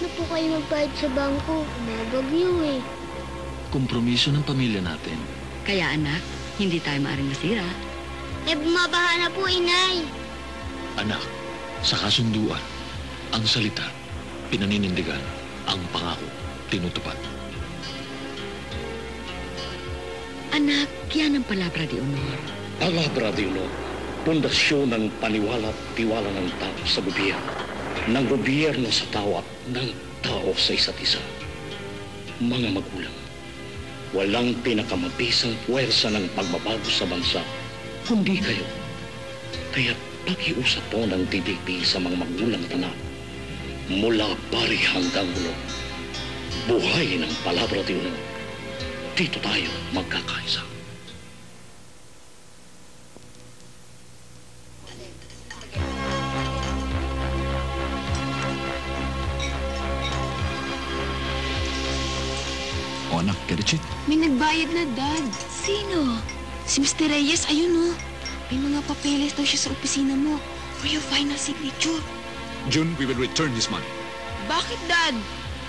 na po kayo magbayad sa bangko. Mabagyo eh. Kompromiso ng pamilya natin. Kaya anak, hindi tayo maaaring masira. Eh, bumabaha na po, inay. Anak, sa kasunduan, ang salita, pinaninindigan, ang pangako, tinutupad. Anak, yan ang palabra de honor. Palabra de honor, pundasyon ng paniwala at tiwala ng tao sa gobyerno, ng gobyerno sa tao at ng tao sa isa't isa. Mga magulang, walang pinakamabisang puwersa ng pagbabago sa bansa, kundi kayo. Kaya pakiusap po ng TVP sa mga magulang at anak, mula pari hanggang ulo. Buhay ng palabra de honor. Dito tayo magkakaisa. O anak, get it? May nagbayad na, Dad. Sino? Si Mr. Reyes, ayun oh. May mga papeles daw siya sa opisina mo for your final signature. June, we will return his money. Bakit, Dad?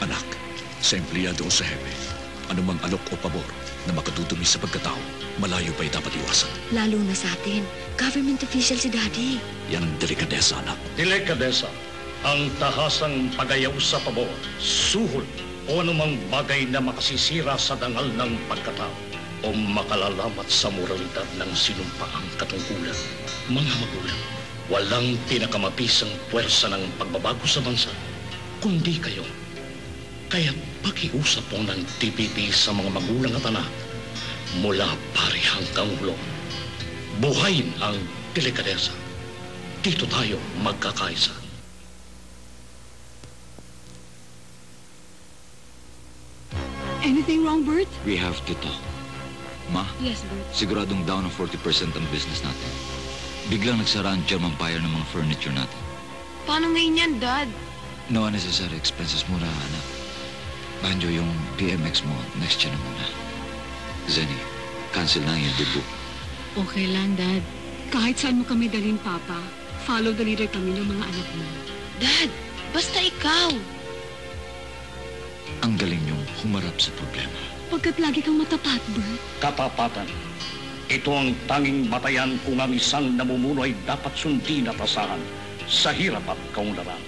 Anak, sa empleyado o sa hepe, anumang alok o pabor na makatutumi sa pagkatao, malayo pa'y dapat iwasan. Lalo na sa atin. Government official si Daddy. Yan ang delikadesa, anak. Delikadesa, ang tahasang pagayaw sa pabor, suhol, o anumang bagay na makasisira sa dangal ng pagkatao o makalalamat sa moralidad ng sinumpaang katungkulan. Mga magulang, walang pinakamabisang puwersa ng pagbabago sa bansa, kundi kayo. Kaya pakiusap po ng TVP sa mga magulang at anak, mula pari hanggang ulo. Buhayin ang delikadesa. Dito tayo magkakaisa. Anything wrong, Bert? We have to talk. Ma, Yes, Bert. siguradong down ng 40% ang business natin. Biglang nagsara ang German buyer ng mga furniture natin. Paano ngayon yan, Dad? No unnecessary expenses muna, anak. Banjo, yung BMX mo, next year na muna. Zenny, cancel na yung debut. Okay lang, Dad. Kahit saan mo kami dalhin, Papa, follow the leader kami ng mga anak mo. Dad, basta ikaw. Ang galing niyong humarap sa problema. Pagkat lagi kang matapat, Bert. Katapatan. Ito ang tanging batayan kung ang isang namumuno ay dapat sundin at asahan sa hirap at kaunlaran.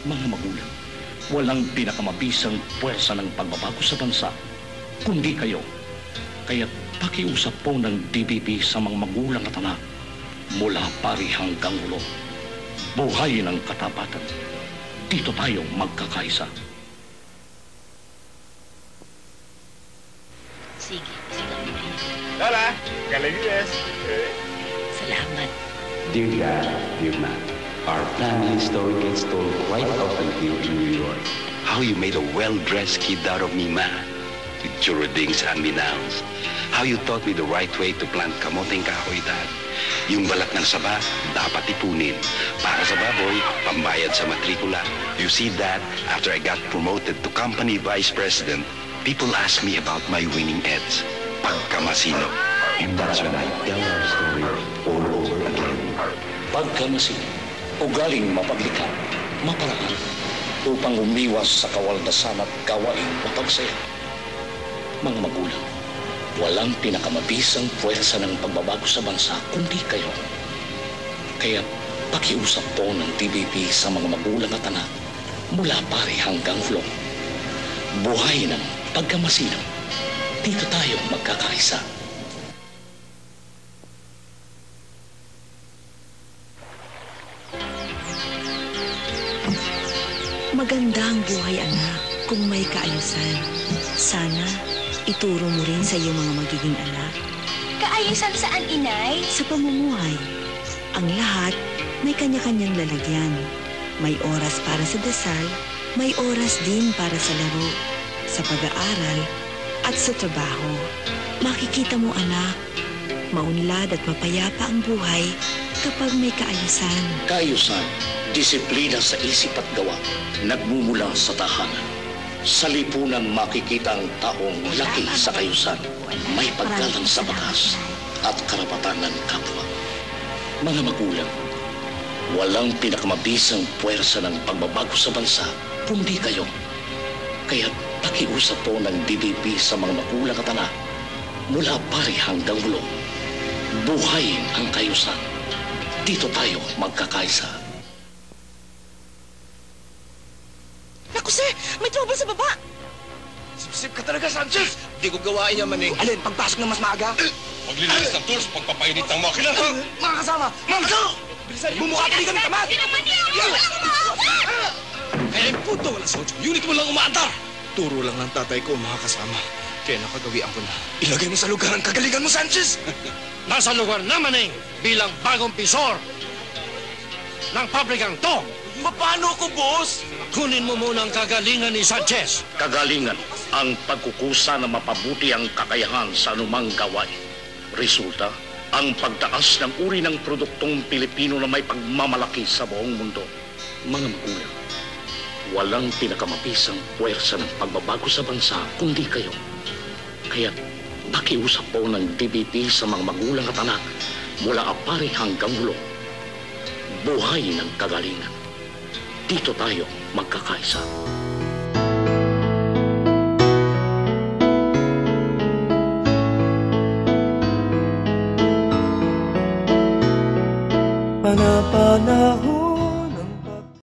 Mga magulang, walang pinakamabisang puwersa ng pagbabago sa bansa, kundi kayo. Kaya pakiusap po ng DBP sa mga magulang at anak, mula pari hanggang ulo. Buhay ng katapatan. Dito tayo magkakaisa. Sige, sigaw mo na yan. Lola, Galavides. Salamat. Dear Dad, dear Ma, our family story gets told quite often here in New York. How you made a well-dressed kid out of me, Ma, with churrodings and minals. How you taught me the right way to plant kamoteng kahoy, Dad. Yung balat ng saba, dapat ipunin. Para sa baboy, pambayad sa matrikula. You see, Dad, after I got promoted to company vice president, people ask me about my winning edge. Pagkamasino. And that's when I tell our story all over again. Pagkamasino, ugaling mapaglikha, maparaan, upang umiwas sa kawaldasan at gawaing mapagsaya. Mga magulang, walang pinakamabisang puwersa ng pagbabago sa bansa kundi kayo. Kaya pakiusap po ng TVP sa mga magulang at anak, mula pari hanggang ulo. Buhay ng pagkamasino. Dito tayo magkakaisa. Maganda ang buhay, anak, kung may kaayusan. Sana ituro mo rin sa iyong mga magiging anak. Kaayusan saan, inay? Sa pamumuhay, ang lahat may kanya-kanyang lalagyan. May oras para sa dasal, may oras din para sa laro, sa pag-aaral, at sa trabaho. Makikita mo, anak, maunlad at mapayapa ang buhay kapag may kaayusan. Kaayusan, disiplina sa isip at gawa, nagmumula sa tahanan. Sa lipunan makikita ang taong laki sa kayusan, may paggalang sa batas at karapatan ng kapwa. Mga magulang, walang pinakamabisang puwersa ng pagbabago sa bansa, pundi kayo. Kaya pakiusap po ng DBP sa mga magulang at anak mula pari hanggang ulo. Buhayin ang kayusan. Dito tayo magkakaisa. Naku, sir! May trouble sa baba! Sip ka talaga, Sanchez! Di ko gawain yan, Maneng. Alin, pagpasok na mas maaga? Maglilinis ng tools, pagpapainit ng makina. Mga kasama! Mga kasama! Bilisan, bumukha pa rin kami tamad! Eh, puto, wala sa 8. Unit mo lang umaandar. Turo lang ng tatay ko, mga kasama. Kaya nakagawian ko na. Ilagay mo sa lugar ang kagalingan mo, Sanchez! Nasa lugar na, Maneng, bilang bagong pisor ng pabrikang to. Paano ko, boss? Kunin mo muna ang kagalingan ni Sanchez. Kagalingan ang pagkukusa na mapabuti ang kakayahan sa anumang gawain. Resulta, ang pagtaas ng uri ng produktong Pilipino na may pagmamalaki sa buong mundo. Mga magulang, walang pinakamapisang puwersa ng pagbabago sa bansa kundi kayo. Kaya pakiusap po ng DBP sa mga magulang at anak mula apari hanggang ulo. Buhay ng kagalingan. Dito tayo magkakaisa.